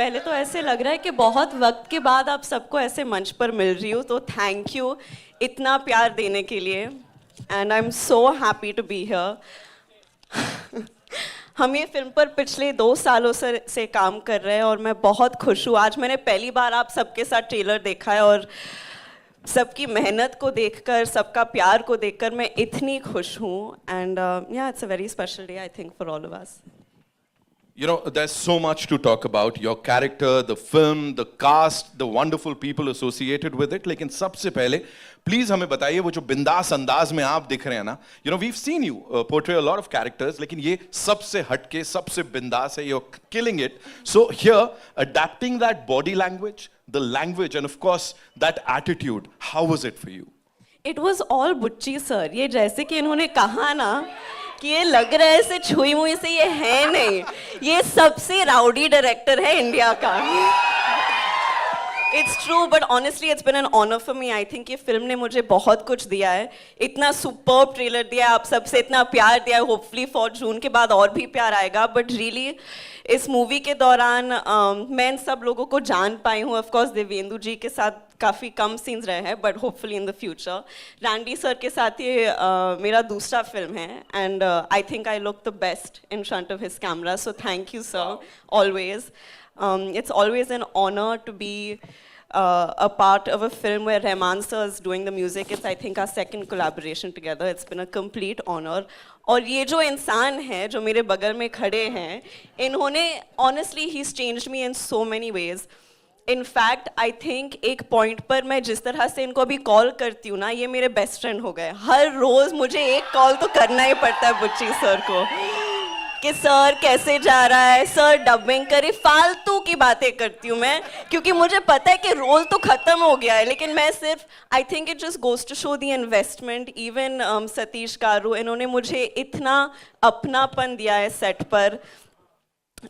पहले तो ऐसे लग रहा है कि बहुत वक्त के बाद आप सबको ऐसे मंच पर मिल रही हूँ, तो थैंक यू इतना प्यार देने के लिए and I am so happy to be here. हम ये फिल्म पर पिछले 2 सालों से काम कर रहे हैं और मैं बहुत खुश हूँ। आज मैंने पहली बार आप सबके साथ ट्रेलर देखा है और सबकी मेहनत को देखकर, सबका प्यार को देखकर मैं इतनी खुश हूँ एंड या it's a very special day I think for all of us. You know, there's so much to talk about. Your character, the film, the cast, the wonderful people associated with it. लेकिन सबसे पहले please हमें बताइए वो जो बिंदास अंदाज में आप दिख रहे हैं ना, you know, we've seen you portray a lot of characters, लेकिन ये सबसे हटके, सबसे बिंदास है. You're killing it. So here, adapting that body language, the language, and of course that attitude, how was it for you? It was all बुच्ची sir. ये जैसे कि इन्होंने कहा ना कि ये लग रहा है ऐसे छुई मुई से, ये है नहीं, ये सबसे राउडी डायरेक्टर है इंडिया का. It's true, but honestly it's been an honor for me. I think ये फिल्म ने मुझे बहुत कुछ दिया है. इतना सुपर्ब ट्रेलर दिया है, आप सबसे इतना प्यार दिया है. होपफुली फॉर जून के बाद और भी प्यार आएगा. बट रियली इस मूवी के दौरान मैं इन सब लोगों को जान पाई हूँ. ऑफकोर्स देवेंदु जी के साथ काफ़ी कम सीन्स रहे हैं, but hopefully in the future. Randy sir के साथ ये मेरा दूसरा फिल्म है and I think I look the best in front of his camera. So thank you sir, always. It's always an honor to be a part of a film where Rahman sir is doing the music. It's I think our second collaboration together. It's been a complete honor. और ये जो इंसान है जो मेरे बगल में खड़े हैं, इन्होंने honestly he's changed me in so many ways. In fact, I think एक पॉइंट पर मैं जिस तरह से इनको अभी कॉल करती हूँ ना, ये मेरे बेस्ट फ्रेंड हो गए. हर रोज मुझे एक कॉल तो करना ही पड़ता है बुच्ची सर को कि सर कैसे जा रहा है, सर डबिंग करे. फालतू की बातें करती हूँ मैं, क्योंकि मुझे पता है कि रोल तो खत्म हो गया है, लेकिन मैं सिर्फ I think it just goes to show the investment. Even Satish कारू, इन्होंने मुझे इतना अपनापन दिया है सेट पर.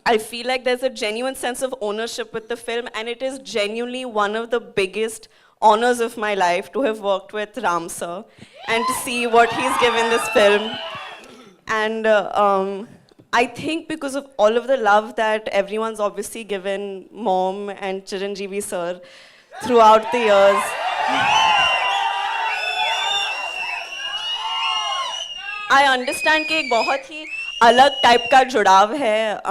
I feel like there's a genuine sense of ownership with the film, and it is genuinely one of the biggest honors of my life to have worked with Ram sir and to see what he's given this film. And I think because of all of the love that everyone's obviously given Mom and Chiranjeevi sir throughout the years, I understand कि एक बहुत ही अलग type का जुड़ाव है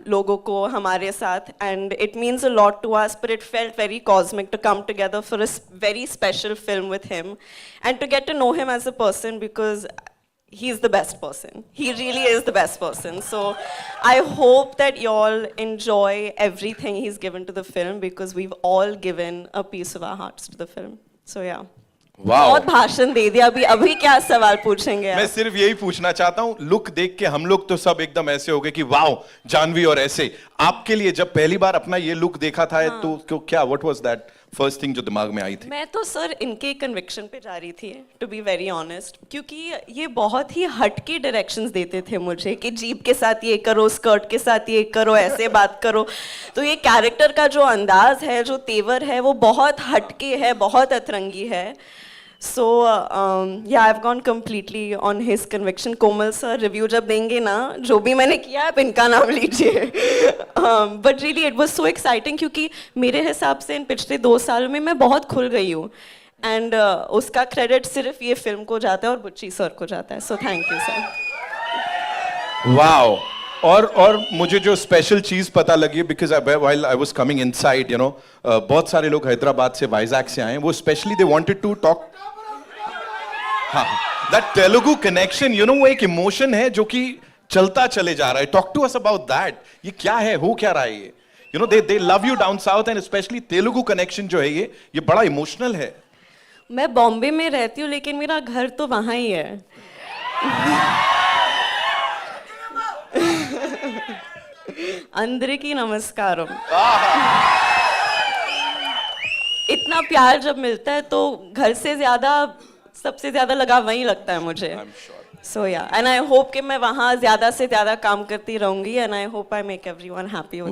लोगों को हमारे साथ, and it means a lot to us, but it felt very cosmic to come together for a very special film with him and to get to know him as a person, because he's the best person. He really is the best person. So I hope that you all enjoy everything he's given to the film, because we've all given a piece of our hearts to the film. So yeah. Wow. बहुत भाषण दे दिया. अभी क्या सवाल पूछेंगे आप? मैं सिर्फ यही पूछना चाहता हूँ, लुक देख के हम लोग तो सब एकदम ऐसे हो गए कि वाओ जानवी. और ऐसे आपके लिए जब पहली बार अपना ये लुक देखा था, हाँ. तो क्या what was that first thing जो दिमाग में आई थी? मैं तो सर इनके कन्विक्शन पे जा रही थी, टू बी वेरी ऑनेस्ट, क्योंकि ये बहुत ही हटके डायरेक्शंस देते थे मुझे कि जीप के साथ ये करो, स्कर्ट के साथ ये करो, ऐसे बात करो. तो ये कैरेक्टर का जो अंदाज है, जो तेवर है, वो बहुत हटके है, बहुत अतरंगी है. So yeah, I've gone completely on his conviction. Komal sir review जब देंगे ना, जो भी मैंने किया आप इनका नाम लीजिए. But really it was so exciting, क्योंकि मेरे हिसाब से इन पिछले 2 सालों में मैं बहुत खुल गई हूँ, एंड उसका क्रेडिट सिर्फ ये फिल्म को जाता है और बुच्ची सर को जाता है. So thank you sir. Wow. और मुझे जो स्पेशल चीज पता लगी, because while I was coming inside, you know, बहुत सारे लोग हैदराबाद से, वाइजैक से आए. वो specially they wanted to talk. That Telugu connection, you know, वो एक इमोशन है जो कि चलता चले जा रहा है. Talk to us about that. ये क्या है, हो क्या रहा है ये? You know, they love you down south, and especially Telugu connection जो है ये बड़ा इमोशनल है. मैं बॉम्बे में रहती हूँ, लेकिन मेरा घर तो वहाँ ही है. अंदरिकी नमस्कारम. इतना प्यार जब मिलता है तो घर से ज्यादा, सबसे ज्यादा लगाव वहीं लगता है मुझे. सो या, एंड आई होप कि मैं वहाँ ज्यादा से ज्यादा काम करती रहूंगी, and I hope I make everyone happy.